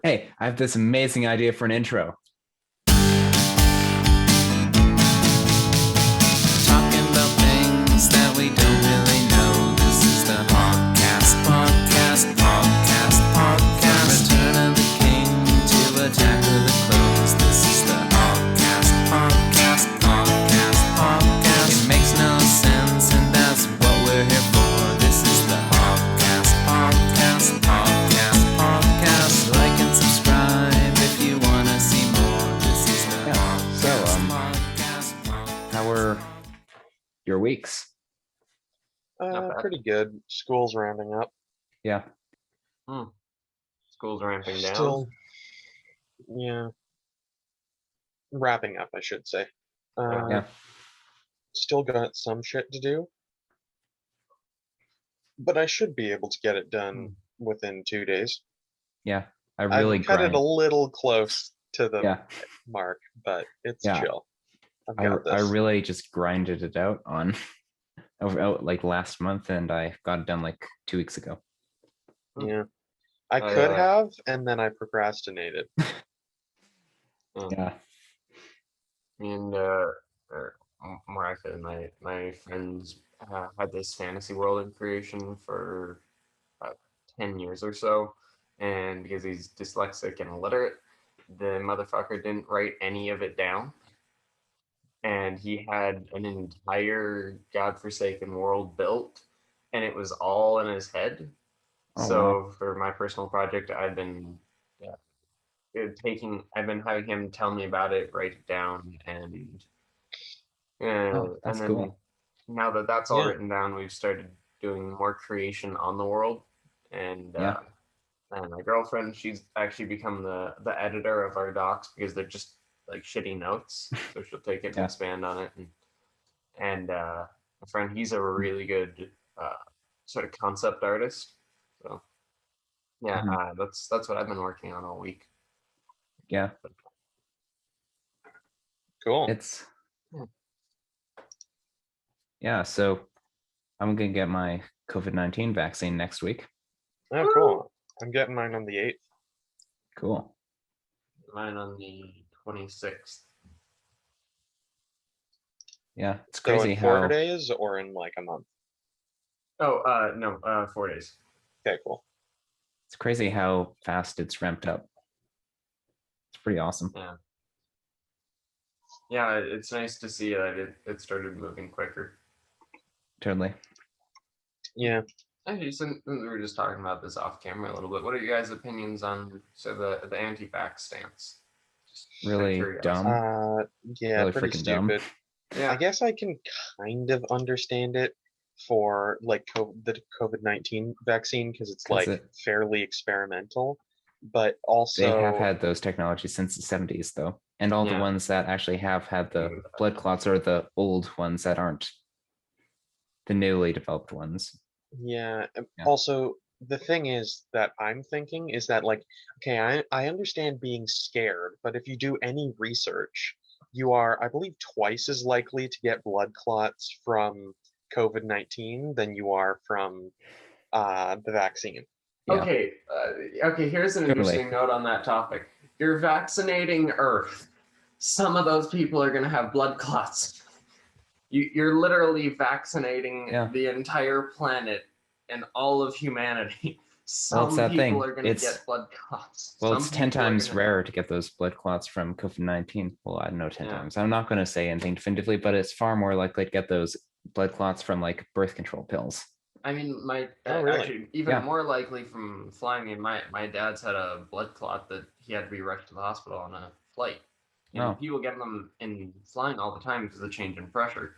Hey, I have this amazing idea for an intro. Talking about things that we don't really know. This is the Podcast. Return of the King to Attack of the Clones. This is the Podcast. It makes no sense, and that's what we're here for. This is the Podcast. Like and subscribe if you want to see more. This is the How were your weeks? Pretty good. School's rounding up. Yeah. School's ramping down. Still, yeah, wrapping up, I should say. Yeah. Still got some shit to do, but I should be able to get it done within 2 days. Yeah. I really I've cut it grind. a little close to the Yeah. mark, but it's Yeah. chill. I've got I this. really just grinded it out on like last month, and I got it done like 2 weeks ago. Yeah, I I, could uh, have, and then I procrastinated. Yeah. And more actually, my friends had this fantasy world in creation for about 10 years or so, and because he's dyslexic and illiterate, the motherfucker didn't write any of it down, and he had an entire godforsaken world built, and it was all in his head. Oh, So for my personal project, I've been having him tell me about it, write it down, and that's then cool. now that that's all Yeah. written down, we've started doing more creation on the world, and Yeah. and my girlfriend, she's actually become the editor of our docs because they're just like shitty notes, so she'll take it and Yeah. expand on it, and my friend, he's a really good sort of concept artist, so yeah, Mhm. that's what I've been working on all week. Yeah. Cool. It's Yeah. yeah. So I'm gonna get my COVID-19 vaccine next week. Oh, cool. I'm getting mine on the 8th. Cool. Mine on the 26th. Yeah. It's So crazy in 4 how days or in like a month? Oh, no, 4 days. Okay, cool. it's crazy how fast it's ramped up. It's pretty awesome. Yeah, it's nice to see that it started moving quicker. Totally. Yeah. Actually, since we were just talking about this off camera a little bit, what are your guys' opinions on the anti-vax stance? Just Really curiosity. dumb. Yeah, Really pretty freaking dumb. stupid. Yeah, I guess I can kind of understand it for like the COVID-19 vaccine because it's 'Cause like it- fairly experimental, but They have also had those technologies since the 70s, though. And all the Yeah. ones that actually have had the blood clots are the old ones that aren't the newly developed ones. yeah. Yeah. Also, the thing is that I'm thinking is that like, okay, I understand being scared, but if you do any research, you are, I believe, twice as likely to get blood clots from COVID-19 than you are from the vaccine. Yeah. Okay, here's an Totally. interesting note on that topic. You're vaccinating Earth. Some of those people are going to have blood clots. You're literally vaccinating Yeah. the entire planet and all of humanity. Well, it's Some that people thing. are going to It's- get blood clots. Well, Some it's 10 people are times gonna- rarer to get those blood clots from COVID-19. Well, I don't know 10 Yeah. times. I'm not going to say anything definitively, but it's far more likely to get those blood clots from like birth control pills. I mean, Oh, really? actually, even Yeah. more likely from flying. And my dad's had a blood clot that he had to be rushed to the hospital on a flight. And Oh. people get them in flying all the time because of the change in pressure.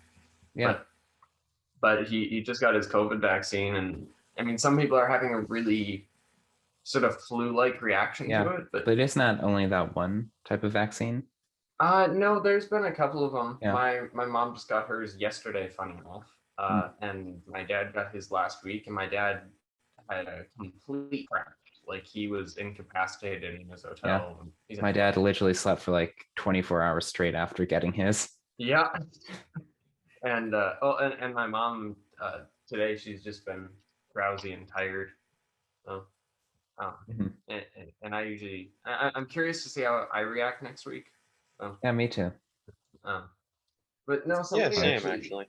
Yeah. But he just got his COVID vaccine, and I mean, some people are having a really sort of flu-like reaction Yeah, to it. But But isn't that only that one type of vaccine? no, there's been a couple of them. Yeah. My mom just got hers yesterday, funny enough. And my dad got his last week, and my dad had a complete crash. Like he was incapacitated in his hotel. and he's in- My dad literally slept for like 24 hours straight after getting his. Yeah. And and my mom today, she's just been drowsy and tired. So Mhm. And I usually I'm curious to see how I react next week. Yeah, me too. Um, but no, Yeah, somebody same actually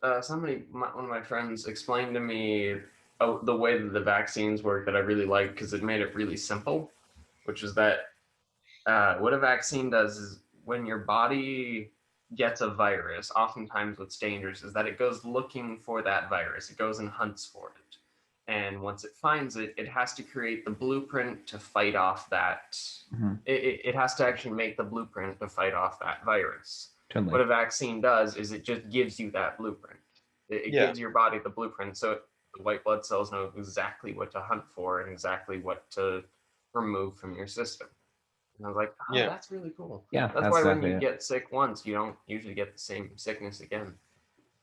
actually. one of my friends explained to me the way that the vaccines work that I really liked because it made it really simple, which is that what a vaccine does is when your body gets a virus, oftentimes what's dangerous is that it goes looking for that virus. It goes and hunts for it. And once it finds it, it has to create the blueprint to fight off that. Mhm. It has to actually make the blueprint to fight off that virus. Totally. What a vaccine does is it just gives you that blueprint. It Yeah. gives your body the blueprint so the white blood cells know exactly what to hunt for and exactly what to remove from your system. And I was like, oh, Yeah. that's really cool. Yeah, That's that's why when exactly you it. get sick once, you don't usually get the same sickness again.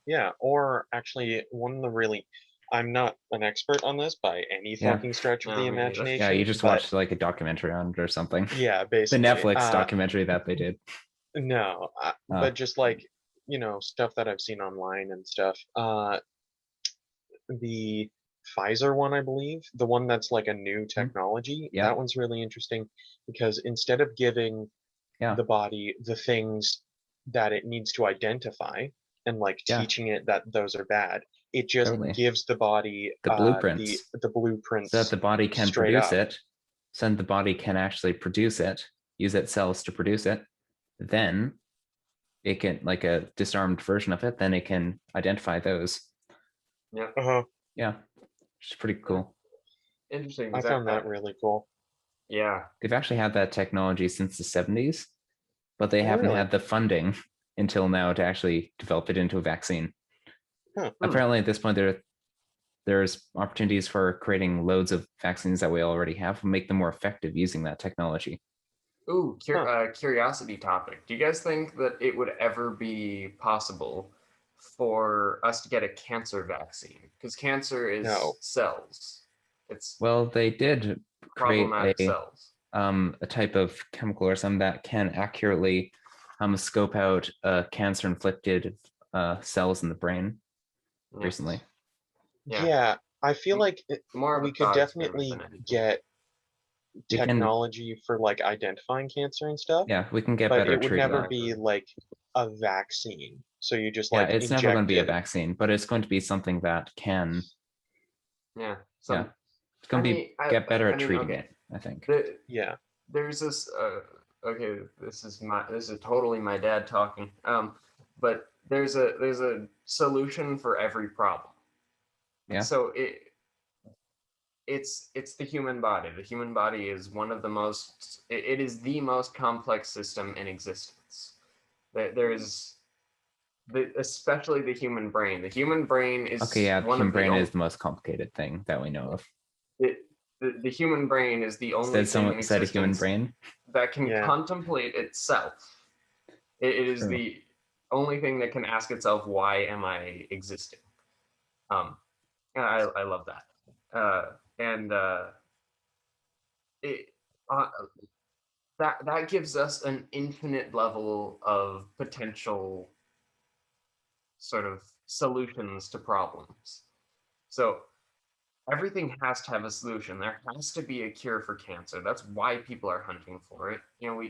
Yeah, or actually, one of the really, I'm not an expert on this by any Yeah. fucking stretch of No, the me neither. imagination. Yeah, you just but watched like a documentary on it or something. yeah, The basically. Netflix documentary that they did. No, Oh. but just like, stuff that I've seen online and stuff. The Pfizer one, I believe, the one that's like a new technology, Yeah. that one's really interesting because instead of giving Yeah. the body the things that it needs to identify and like Yeah. teaching it that those are bad, it just Totally. gives the body The blueprints. the blueprints So that the body can straight produce up. it. So that the body can actually produce it, use its cells to produce it. Then it can, like a disarmed version of it, then it can identify those. Yeah, Uh-huh. Yeah. Which is pretty cool. interesting. I found that really cool. Yeah, They've actually had that technology since the 70s, but they Oh, haven't really? had the funding until now to actually develop it into a vaccine. Huh. Apparently, at this point, there's opportunities for creating loads of vaccines that we already have and make them more effective using that technology. Ooh, Huh. curiosity topic. Do you guys think that it would ever be possible for us to get a cancer vaccine? Because cancer is No. cells. It's Well, they did create problematic cells. a type of chemical or something that can accurately scope out cancer-inflicted cells in the brain Yeah. recently. Yeah. Yeah, I feel like More of a we could thought experiment definitely than anything. get We can, technology for like identifying cancer and stuff, yeah, we can get but better it at would treating never it. be like a vaccine. So you just Yeah, like it's never going to inject be a it. vaccine, but it's going to be something that can, Yeah. yeah, it's going to be get better at treating it, I think. Yeah. There's this. Okay, this is totally my dad talking. But there's a solution for every problem. Yeah. So it's the human body. The human body is one of the most. It is the most complex system in existence. There's especially the human brain. The human brain is Okay, yeah, the one human of the brain only. is the most complicated thing that we know of. The human brain is the only thing in Someone said a human existence brain. that can Yeah. contemplate itself. It is True. the only thing that can ask itself, "Why am I existing?" And I love that, and it that gives us an infinite level of potential sort of solutions to problems. So everything has to have a solution. There has to be a cure for cancer. That's why people are hunting for it.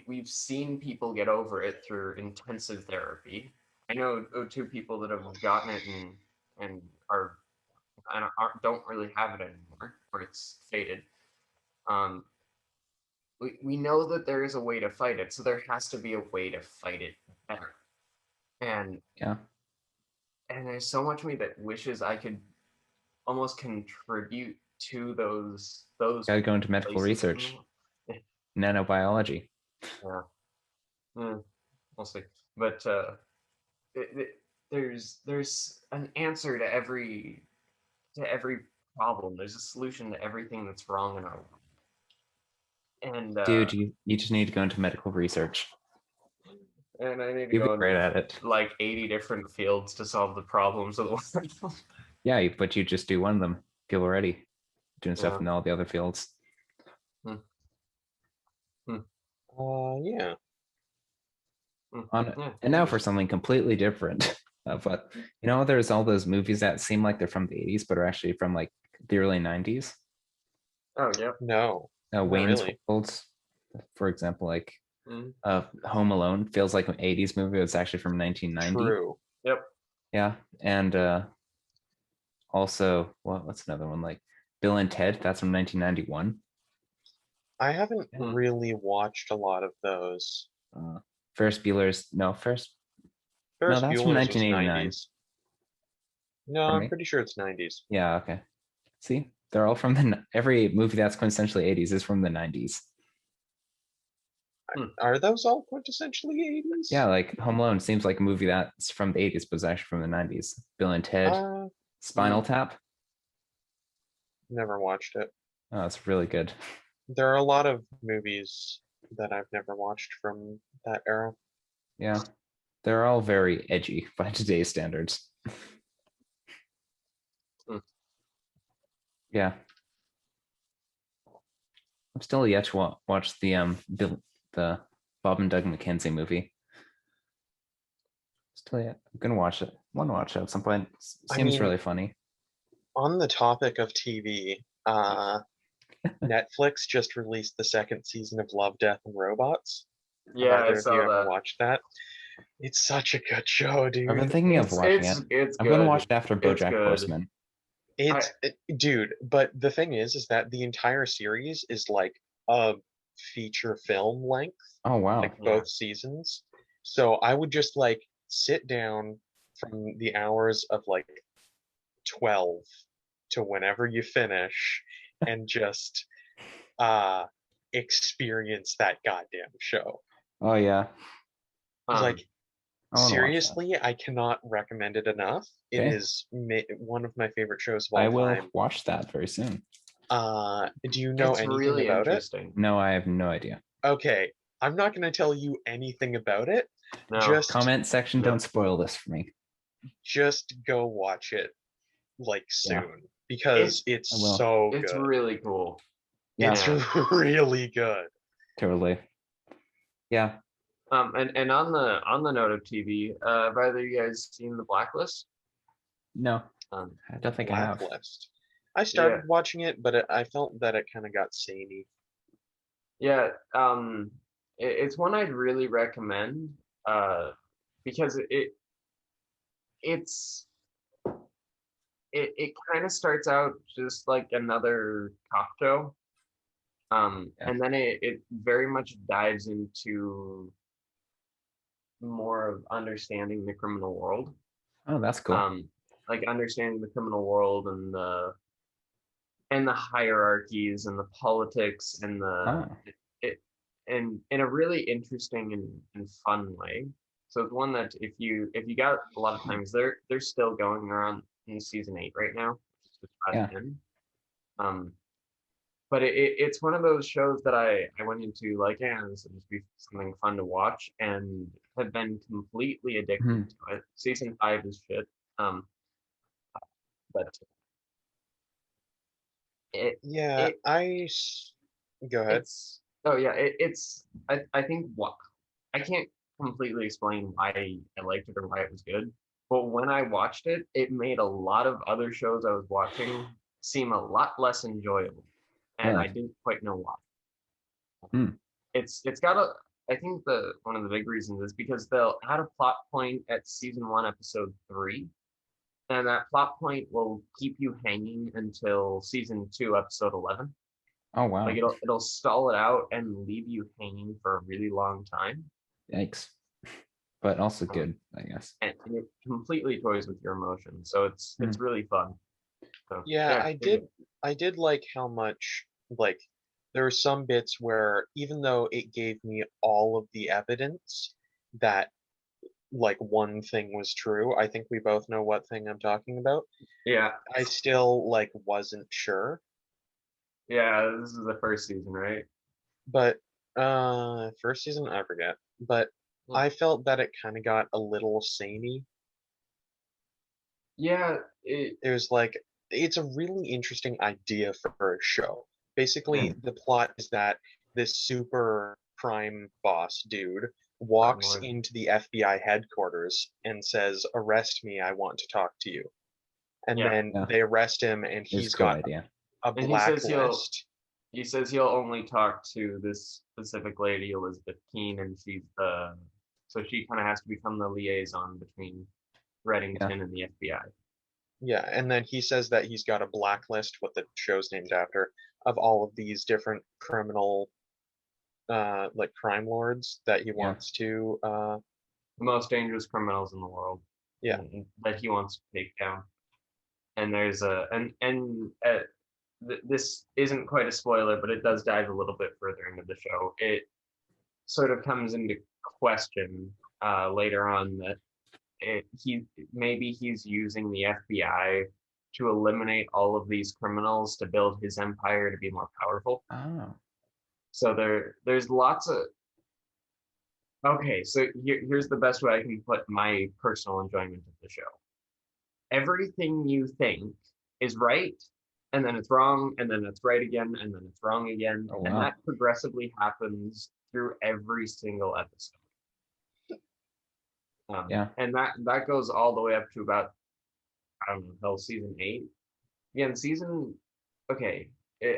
We've seen people get over it through intensive therapy. I know two people that have gotten it and don't really have it anymore, or it's faded. Um, we know that there is a way to fight it, so there has to be a way to fight it better. And Yeah. and there's so much of me that wishes I could almost contribute to those Gotta go into medical places. research, nanobiology. Yeah. We'll see. But there's an answer to every problem. There's a solution to everything that's wrong in our world. And Dude, you just need to go into medical research. and I need to You'd be go great into at it. like 80 different fields to solve the problems of the world. Yeah, but you just do one of them. Feel already doing stuff Yeah. in all the other fields. Yeah. Yeah, And now for something completely different. But there's all those movies that seem like they're from the 80s, but are actually from like the early 90s. Oh yeah. No, not Wayne's really. World, for example, like Mm, Home Alone feels like an 80s movie. It's actually from 1990. True. yep. Yeah. And also, what's another one? Like Bill and Ted, that's from 1991. I haven't Hmm. really watched a lot of those. Ferris Bueller's, no, Ferris, no, Ferris that's from Bueller's was 1989. 90s. No, For I'm me. pretty sure it's 90s. Yeah, okay. See, they're all from the, every movie that's quintessentially 80s is from the 90s. Are those all quintessentially 80s? Yeah, like Home Alone seems like a movie that's from the 80s, but was actually from the 90s. Bill and Ted, Spinal Mm. Tap. Never watched it. Oh, it's really good. There are a lot of movies that I've never watched from that era. Yeah, they're all very edgy by today's standards. Hmm. Yeah, I'm still yet to watch the Bob and Doug McKenzie movie. Still yet, I'm gonna watch it. Want to watch it at some point. I Seems mean, really funny. on the topic of TV, Netflix just released the second season of Love, Death, and Robots. Yeah, Have I either of you saw ever that. watched that? It's such a good show, I've been dude. thinking of watching it. It's I'm gonna watch good. it after It's BoJack good. Horseman. Dude, but the thing is that the entire series is like a feature film length, Oh wow. like Yeah. both seasons. So I would just like sit down from the hours of like 12 to whenever you finish and just uh experience that goddamn show. Oh yeah. Like I want to watch that. seriously, I cannot recommend it enough. It Okay. is one of my favorite shows of I all will time. watch that very soon. Do you know It's anything really about it? interesting. No, I have no idea. Okay, I'm not going to tell you anything about it. No. Comment section, don't spoil this for me. Just go watch it like Yeah. soon because it's I will. so It's good. really cool. Yeah, It's really good. totally. Yeah. And on the note of TV, have either of you guys seen the Blacklist? No, Um, I don't think I have. Blacklist. I started watching it, but I felt that it kind of got samey. yeah. It's one I'd really recommend. Because it's it kind of starts out just like another cop show. Yeah. And then it very much dives into more of understanding the criminal world. Oh, that's cool. Like understanding the criminal world and the hierarchies and the politics and it and in a really interesting and fun way. So it's one that if you got a lot of times they're still going around in season 8 right now, which is Yeah. but it's one of those shows that I went into like, yeah, this will just be something fun to watch, and have been completely addicted to it. Season 5 is shit. But go ahead. I think what I can't completely explain why I liked it or why it was good, but when I watched it, it made a lot of other shows I was watching seem a lot less enjoyable, and I didn't quite know why. It's got I think one of the big reasons is because they'll add a plot point at season 1, episode 3, and that plot point will keep you hanging until season 2, episode 11. Oh wow. Like it'll stall it out and leave you hanging for a really long time. Yikes. But also good, I guess. And it completely toys with your emotions, so it's really fun. So, yeah, I did like how much like there were some bits where even though it gave me all of the evidence that like one thing was true, I think we both know what thing I'm talking about. Yeah. I still like wasn't sure. Yeah, this is the first season, right? But first season I forget. But I felt that it kind of got a little samey. Yeah, it was like it's a really interesting idea for a show. Basically, the plot is that this super crime boss dude walks into the FBI headquarters and says, "Arrest me, I want to talk to you." And then they arrest him, and he's got a blacklist he says he'll only talk to this specific lady, Elizabeth Keene, and so she kind of has to become the liaison between Reddington and the FBI. Yeah, and then he says that he's got a blacklist, what the show's named after, of all of these different criminal, like crime lords that he wants to, The most dangerous criminals in the world. Yeah. That he wants to take down. And there's this isn't quite a spoiler, but it does dive a little bit further into the show. It sort of comes into question later on that he's using the FBI to eliminate all of these criminals to build his empire to be more powerful. Oh. So there's lots of. Okay, so here's the best way I can put my personal enjoyment of the show. Everything you think is right, and then it's wrong, and then it's right again, and then it's wrong again. Oh, And wow. that progressively happens through every single episode. Yeah. And that goes all the way up to about, I don't know, hell, season 8. Again, okay,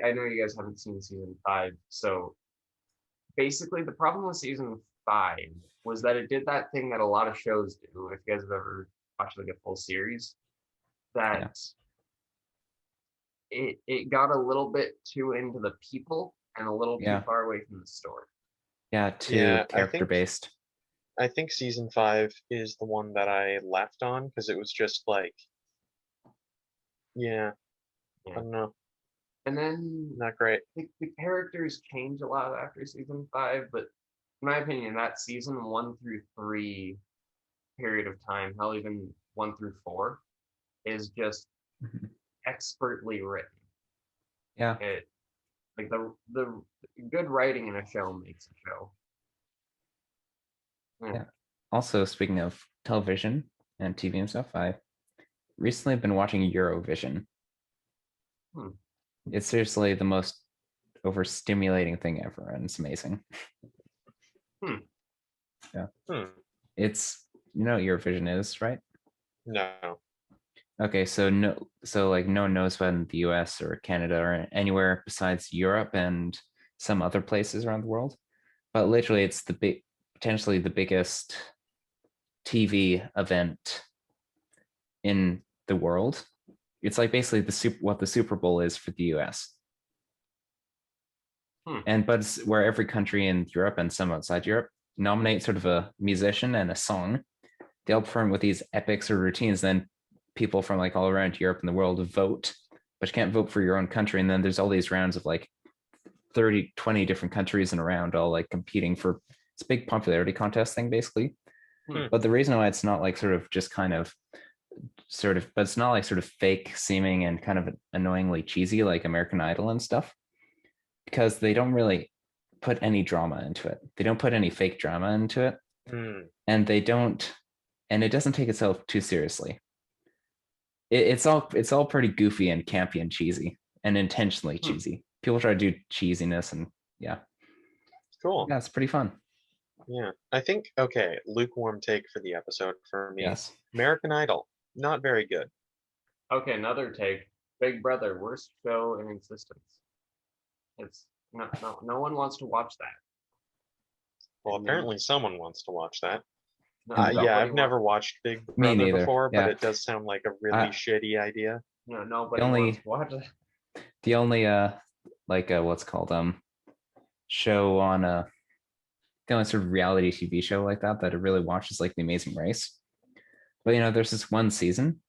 I know you guys haven't seen season 5, so basically the problem with season 5 was that it did that thing that a lot of shows do, if you guys have ever watched like a full series, that it got a little bit too into the people and a little too far away from the story. Yeah, too Yeah, character based. I think season 5 is the one that I left on because it was just like, I don't know, And then not great. the characters change a lot after season 5, but in my opinion, that season 1 through 3 period of time, hell, even 1 through 4, is just expertly written. Yeah. Like the good writing in a show makes a show. Yeah. Also, speaking of television and TV and stuff, I recently been watching Eurovision. It's seriously the most overstimulating thing ever, and it's amazing. Yeah. It's, you know what Eurovision is, right? No. Okay, so no one knows when the US or Canada or anywhere besides Europe and some other places around the world. But literally it's potentially the biggest TV event in the world. It's like basically what the Super Bowl is for the US. But it's where every country in Europe and some outside Europe nominate sort of a musician and a song. They'll perform with these epics or routines. Then people from like all around Europe and the world vote, but you can't vote for your own country. And then there's all these rounds of like 20 different countries in a round, all like competing for it's a big popularity contest thing, basically. But the reason why it's not like but it's not like sort of fake seeming and kind of annoyingly cheesy like American Idol and stuff, because they don't really put any drama into it. They don't put any fake drama into it. And it doesn't take itself too seriously. It's all pretty goofy and campy and cheesy and intentionally cheesy. People try to do cheesiness and Cool. Yeah, it's pretty fun. Yeah, I think, okay, lukewarm take for the episode for me. Yes. American Idol, not very good. Okay, another take. Big Brother, worst show in existence. It's no one wants to watch that. Well, apparently someone wants to watch that. No, I've never watched Big Me Brother neither, before, yeah. but it does sound like a really shitty idea. No, nobody wants to watch it. The only what's called show on the only sort of reality TV show like that I really watch is like The Amazing Race. But there's this one season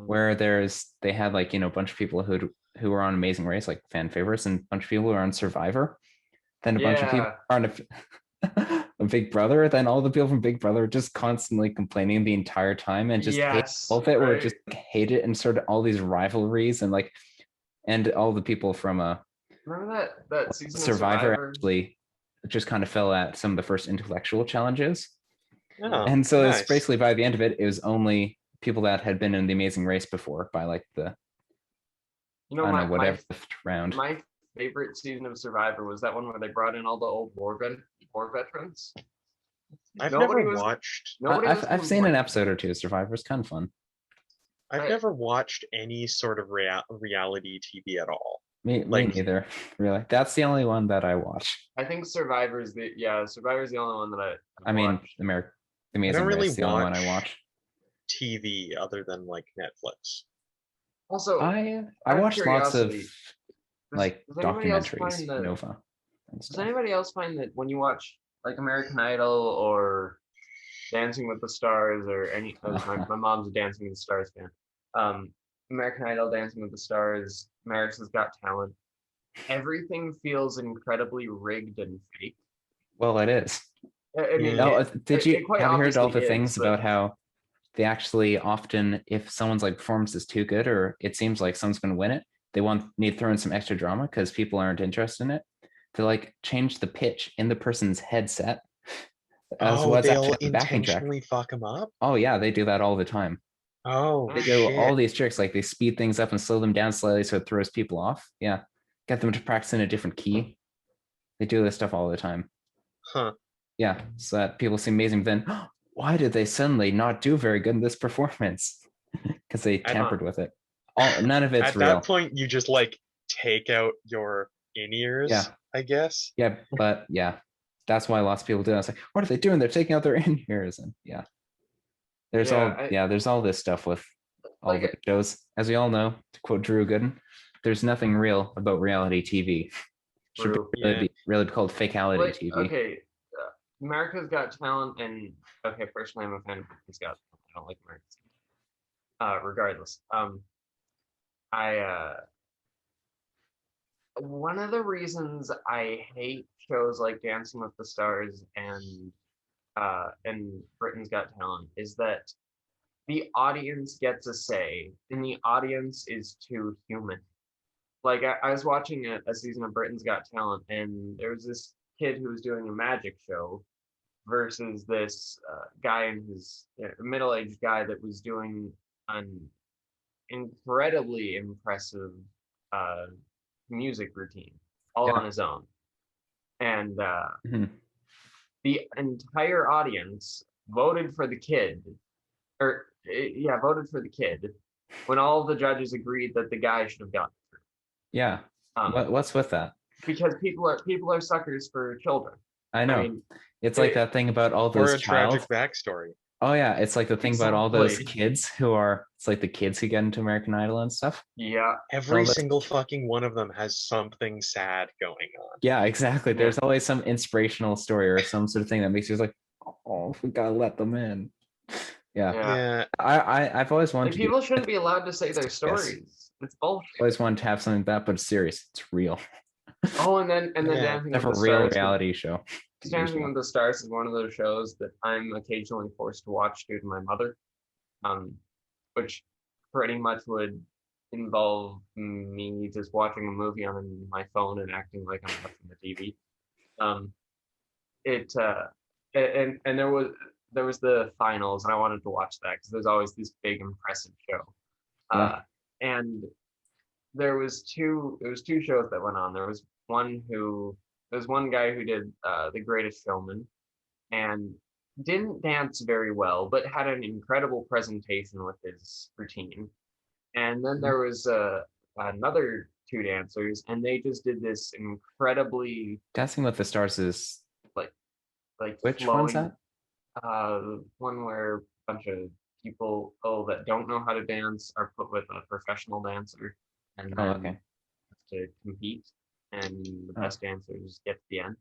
where they had like a bunch of people who were on Amazing Race, like fan favorites, and a bunch of people who are on Survivor. Then a bunch of people are on a Big Brother. Then all the people from Big Brother are just constantly complaining the entire time and just hate all of it, or just hate it, and sort of all these rivalries and all the people from remember that season Survivor of Survivor actually just kind of fell at some of the first intellectual challenges. Oh, and so nice. it's basically by the end of it, it was only people that had been in The Amazing Race before by like the round. My favorite season of Survivor was that one where they brought in all the old war veterans. I've never watched. I've seen an episode or two of Survivor. It's kind of fun. I've never watched any sort of reality TV at all. Me Like, neither, really. That's the only one that I watch. I think Survivor's Survivor's the only one that I've I mean, watched. The I Amazing don't really Race, the only one I watch watch. TV other than like Netflix. Also, I out of watched lots of curiosity, like does anybody else documentaries, find that Nova and does stuff. anybody else find that when you watch like American Idol or Dancing with the Stars or any my mom's a Dancing with the Stars fan. American Idol, Dancing with the Stars, America's Got Talent. Everything feels incredibly rigged and fake. Well, it is. I mean, Yeah. No, it quite have you heard all the obviously is, things but about how they actually often, if someone's like performance is too good or it seems like someone's going to win it, they need to throw in some extra drama because people aren't interested in it. To like change the pitch in the person's headset as Oh, what's they'll actually on the backing track. intentionally fuck them up? Oh yeah, they do that all the time. Oh, They do shit. all these tricks, like they speed things up and slow them down slightly so it throws people off. Yeah, get them to practice in a different key. They do this stuff all the time. Huh. Yeah, so that people seem amazing. Then why did they suddenly not do very good in this performance? Because they tampered with it. None of it's At real. that point, you just like take out your in-ears, Yeah. I guess. Yeah, but yeah, that's why lots of people do it. It's like, what are they doing? They're taking out their in-ears, and yeah, there's there's all this stuff with all the shows. As we all know, to quote Drew Gooden, there's nothing real about reality TV. Should really be called fakeality TV. Okay, America's Got Talent, and okay, personally, I'm a fan of America's Got Talent. I don't like America's Got Talent. Regardless, one of the reasons I hate shows like Dancing with the Stars and Britain's Got Talent is that the audience gets a say, and the audience is too human. Like I was watching a season of Britain's Got Talent, and there was this kid who was doing a magic show versus this guy in his middle-aged guy that was doing an incredibly impressive music routine all on his own, and the entire audience voted for the kid, voted for the kid when all the judges agreed that the guy should have gotten through. Yeah. What's with that? Because people are suckers for children. I know. It's like that thing about all those tragic backstory. Oh yeah, it's like the thing about all those kids it's like the kids who get into American Idol and stuff. Yeah. Every single fucking one of them has something sad going on. Yeah, exactly. Yeah. There's always some inspirational story or some sort of thing that makes you like, oh, we gotta let them in. Yeah. I've always wanted people shouldn't be allowed to say their stories. Yes. It's bullshit. I always wanted to have something like that, but it's serious. It's real. Oh, and then Dancing with the real Stars reality show. Dancing with the Stars is one of those shows that I'm occasionally forced to watch due to my mother, which pretty much would involve me just watching a movie on my phone and acting like I'm watching the TV. And there was the finals, and I wanted to watch that because there's always this big impressive show. And there was two shows that went on. There was one guy who did The Greatest Showman and didn't dance very well, but had an incredible presentation with his routine. And then there was another two dancers, and they just did this incredibly Dancing with the Stars is like which flowing, one's that? One where a bunch of people that don't know how to dance are put with a professional dancer, and then have to compete, and the best dancers get to the end.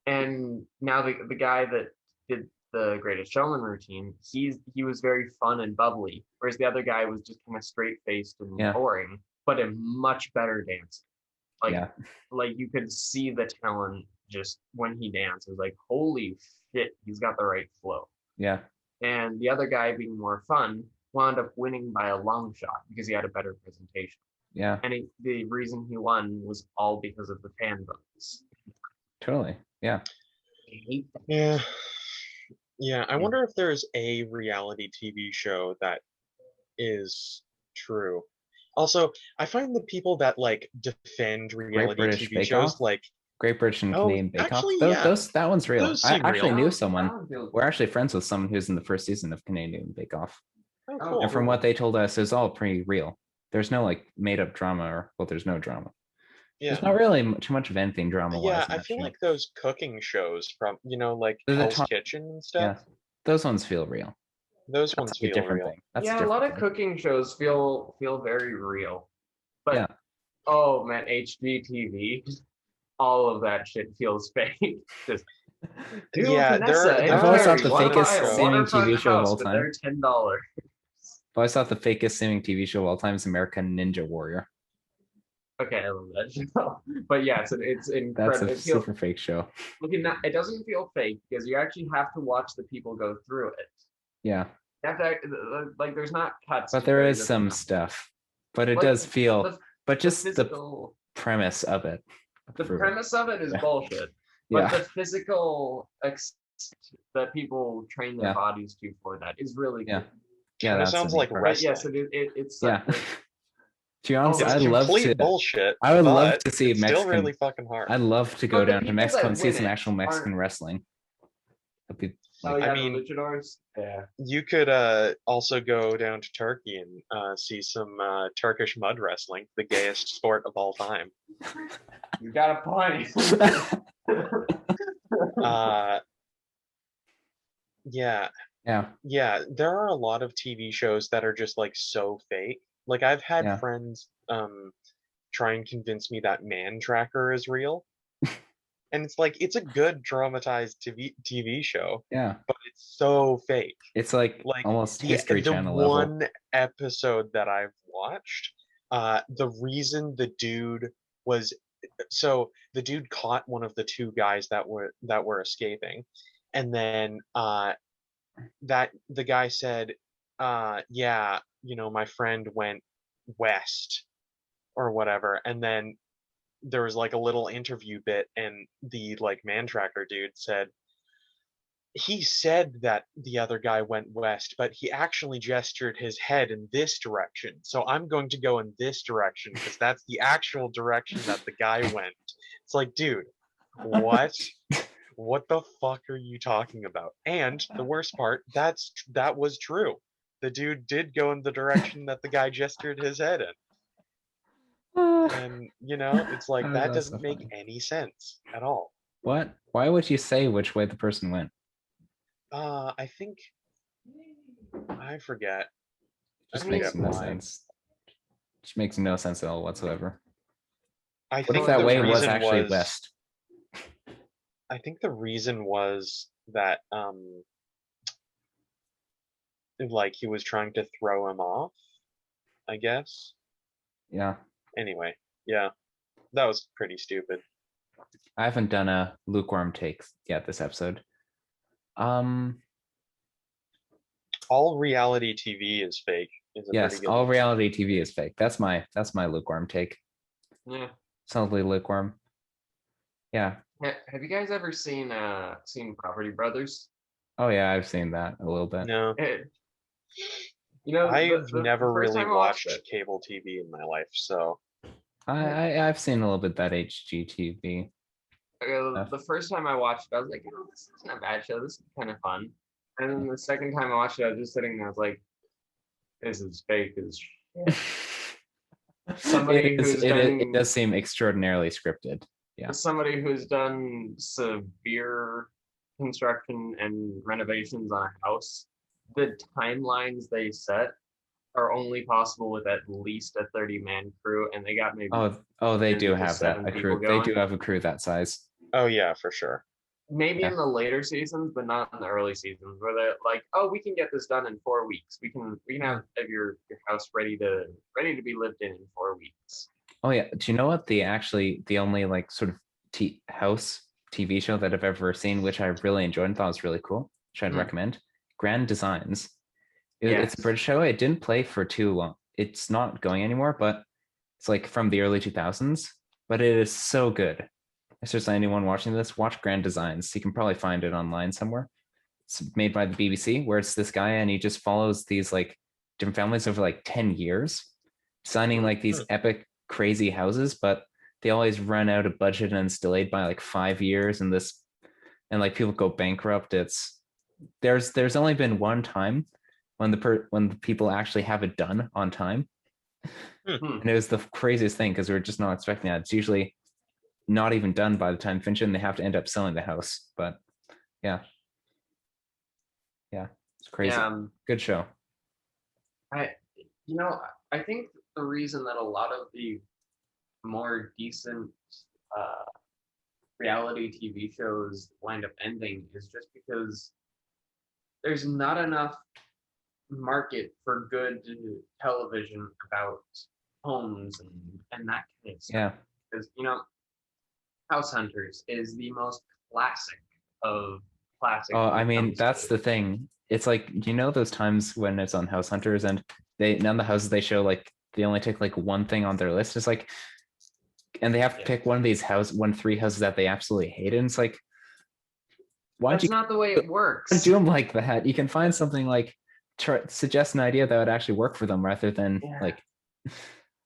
And now the guy that did the Greatest Showman routine, he was very fun and bubbly, whereas the other guy was just kind of straight faced and boring, but a much better dancer. Like you could see the talent just when he danced. It was like, holy shit, he's got the right flow. Yeah. And the other guy, being more fun, wound up winning by a long shot because he had a better presentation. Yeah. And the reason he won was all because of the fan votes. Totally. Yeah. I hate that. Yeah. Yeah. I wonder if there's a reality TV show that is true. Also, I find the people that like defend reality TV shows like Great British and Canadian Bake Off. That one's real. I actually knew someone. We're actually friends with someone who's in the first season of Canadian Bake Off. Oh, cool. And from what they told us, it's all pretty real. There's no like made up drama, or well, there's no drama. Yeah. There's not really too much of anything drama wise. Yeah, I feel like those cooking shows from, like They're the Hell's top- Kitchen and yeah, stuff, those ones feel real. those That's ones like a feel different real. thing. That's yeah, a lot of cooking shows feel very real. But Yeah. oh man, HGTV, all of that shit feels fake. Just dude, Yeah, Vanessa, and there I've always are thought the Carrie wanna fakest buy a seeming waterfront TV show of house, all but time. they're $10. But I thought the fakest seeming TV show of all time is American Ninja Warrior. Okay, I love that show. But yeah, it's That's incredible. a super fake show. It doesn't feel fake because you actually have to watch the people go through it. Yeah, You have to, like, there's not cuts. but there is some stuff. But it Like, does feel. the But just the physical, premise of it. the premise of it is Yeah. bullshit. But Yeah, the physical that people train their Yeah. bodies to for that is really Yeah. good. yeah, Kind of that's sounds the like main part. But wrestling. yes, it's Yeah. like, To be honest, It's I'd love complete to. bullshit. I would love but to see it's still Mexican. really fucking hard. I'd love to go But the down to people Mexico that and see win some it actual Mexican aren't- wrestling. That'd be oh like, yeah, I mean- the luchadors. Yeah. You could also go down to Turkey and see some Turkish mud wrestling, the gayest sport of all time. You got a point. Yeah, yeah, yeah, there are a lot of TV shows that are just like so fake. Like I've had Yeah. friends try and convince me that Man Tracker is real. And it's like it's a good dramatized TV show, yeah. but it's so fake. It's like Like almost History the Channel level. one episode that I've watched, the reason the dude was so the dude caught one of the two guys that were escaping, and then that the guy said, yeah, my friend went west or whatever, and then there was like a little interview bit, and the like Man Tracker dude said he said that the other guy went west, but he actually gestured his head in this direction. So I'm going to go in this direction because that's the actual direction that the guy went. It's like, dude, what? What the fuck are you talking about? And the worst part, that was true. The dude did go in the direction that the guy gestured his head in. And it's like Oh, that that's doesn't so make funny. any sense at all. What? Why would you say which way the person went? I think I forget. Just I makes forget no why. sense. Just makes no sense at all whatsoever. I What think if that the way was reason actually was, west? I think the reason was that like he was trying to throw him off, I guess. Yeah, Anyway, yeah. That was pretty stupid. I haven't done a lukewarm take yet this episode. All reality TV is fake. Is a Yes, pretty good all one. reality TV is fake. That's my lukewarm take. Yeah. Solidly lukewarm. Yeah. Have you guys ever seen Property Brothers? Oh yeah, I've seen that a little bit. No, I've never really time I watched watched cable TV in my life, so I've seen a little bit that HGTV. the first time I watched it, I was like, this isn't a bad show. This is kind of fun. And then the second time I watched it, I was just sitting there. I was like, this is fake as shit. Somebody who's It done- does seem extraordinarily scripted. Yeah. As somebody who's done severe construction and renovations on a house, the timelines they set are only possible with at least a 30-man crew, and they got maybe They 10 do to have that 7 a crew. people They going. do have a crew that size. oh yeah, for sure. maybe Yeah. in the later seasons, but not in the early seasons, where they're like, "Oh, we can get this done in 4 weeks. We can have your house ready to be lived in 4 weeks." Oh yeah. Do you know what the only like sort of house TV show that I've ever seen, which I really enjoyed and thought was really cool, which I'd recommend? Grand Designs. It's a Yes. British show. It didn't play for too long. It's not going anymore, but it's like from the early 2000s. But it is so good. I suggest anyone watching this, watch Grand Designs. You can probably find it online somewhere. It's made by the BBC, where it's this guy and he just follows these like different families over like 10 years, designing like these epic, crazy houses, but they always run out of budget and it's delayed by like 5 years, and like people go bankrupt. There's only been one time when the people actually have it done on time, And it was the craziest thing because we were just not expecting that. It's usually not even done by the time finished, and they have to end up selling the house. But yeah, it's crazy. Yeah, Good show. I think the reason that a lot of the more decent reality TV shows wind up ending is just because there's not enough market for good television about homes and that kind of stuff. Yeah. Because House Hunters is the most classic of classic. Oh, I mean, that's the thing. It's like, those times when it's on House Hunters and none of the houses they show, like, they only take like one thing on their list. It's like, and they have to pick one of these three houses that they absolutely hate. And it's like, why don't That's you not the way it works. do them like that? You can find something like suggest an idea that would actually work for them rather than like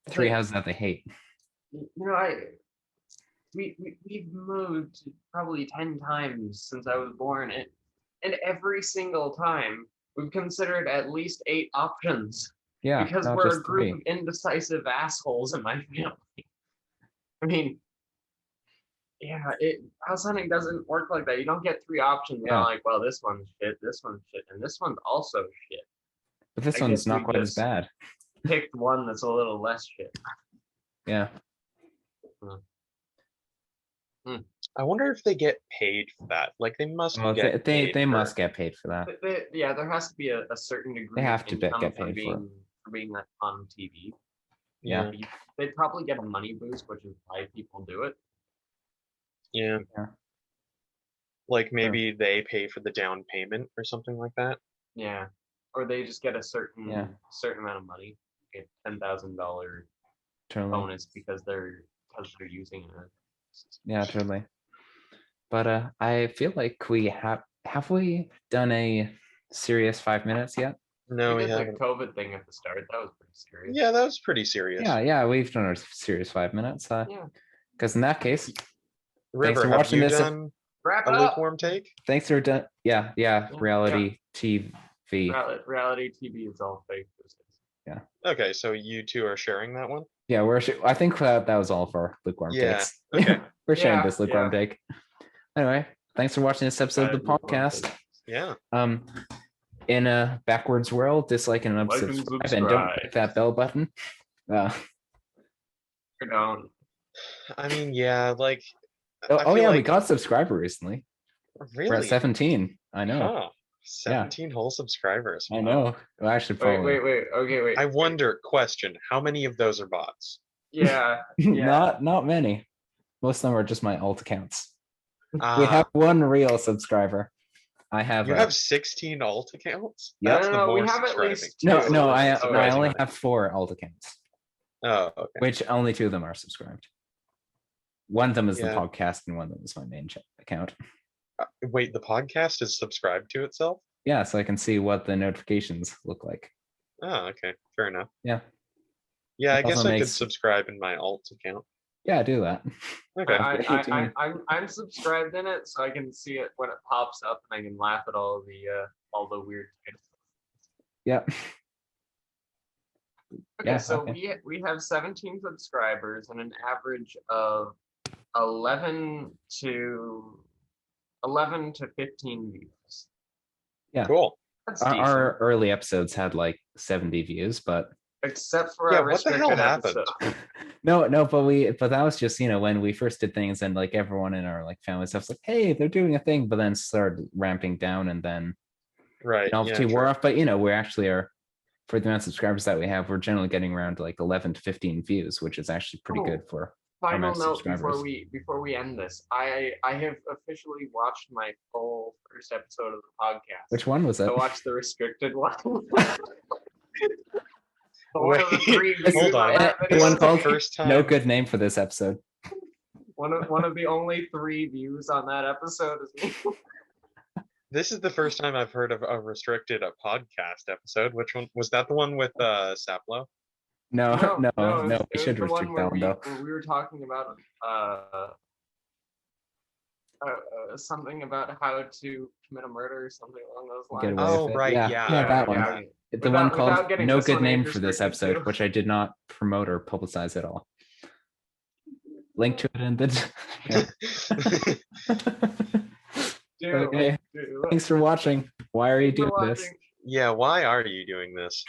three houses that they hate. We've moved probably 10 times since I was born, and every single time we've considered at least 8 options. Yeah, because not we're just a group of three. indecisive assholes in my family. I mean, house hunting doesn't work like that. You don't get 3 options and I'm like, well, this one's shit, this one's shit, and this one's also shit. But this one's not quite as bad. Picked one that's a little less shit. Yeah. I wonder if they get paid for that. Like they must get paid. They must get paid for that. There has to be a certain degree. They have to of get income paid for being on TV. Yeah. They'd probably get a money boost, which is why people do it. Yeah. Like maybe they pay for the down payment or something like that. Yeah. Or they just get a certain amount of money, a $10,000 bonus because they're using it. Yeah, totally. But I feel like we have we done a serious 5 minutes yet? No, we did haven't. The COVID thing at the start. That was pretty serious. Yeah, that was pretty serious. Yeah, we've done our serious 5 minutes. Because in that case, River, thanks for have watching you this. done Wrap a it up. lukewarm take? Thanks for done. Yeah, reality TV. Reality TV is all fake. Yeah. Okay, so you two are sharing that one? Yeah, I think that was all for lukewarm takes. Okay. We're sharing this lukewarm take. Anyway, thanks for watching this episode of the podcast. Yeah. In a backwards world, dislike and subscribe, and don't click that bell button. Don't. I mean, yeah, like. We got a subscriber recently. Really? We're at 17. I know. Huh. 17 whole subscribers. I know. Well, actually, wait. Okay, wait. I wonder. Question: how many of those are bots? Yeah. Not many. Most of them are just my alt accounts. We Ah, have one real subscriber. I have. you have 16 alt accounts? Yeah. That's the No, we more have at subscribing. least No, I Surprising. only have 4 alt accounts, Oh, okay. which only 2 of them are subscribed. One of them is the Yeah. podcast, and one of them is my main account. Wait, the podcast is subscribed to itself? Yeah, so I can see what the notifications look like. Oh, okay. Fair enough. Yeah. Yeah, I It guess also I could makes- subscribe in my alt account. Yeah, do that. Okay. I'm subscribed in it, so I can see it when it pops up, and I can laugh at all the weird things. Yeah. Okay, Yeah, so okay. we have 17 subscribers and an average of 11 to 15 views. Yeah. Cool. That's decent. Our early episodes had like 70 views, but Except for Yeah, our what the hell restricted happened? episode. no, but that was just, when we first did things and like everyone in our like family stuff's like, hey, they're doing a thing, but then started ramping down and then Right. novelty Yeah, wore true. off. But we actually are, for the amount of subscribers that we have, we're generally getting around like 11 to 15 views, which is actually pretty good for our Final amount of note subscribers. before we end this, I have officially watched my full first episode of the podcast. Which one was it? I watched the restricted one. Wait, hold on. that This video. One is the called first time. No good name for this episode. One of the only 3 views on that episode is me. This is the first time I've heard of a restricted podcast episode. Which one was that? The one with Saplo? No, it we was should the one restrict where that one though. we were talking about something about how to commit a murder or something along those Get lines. away Oh, with it. right, Yeah, yeah. that one. Yeah. The one Without called getting No this Good one Name age for this restricted, episode, too. which I did not promote or publicize at all. Link to it in the. Do, Okay. do it. Thanks for watching. Why are you Thanks for doing this? watching. Yeah, why are you doing this?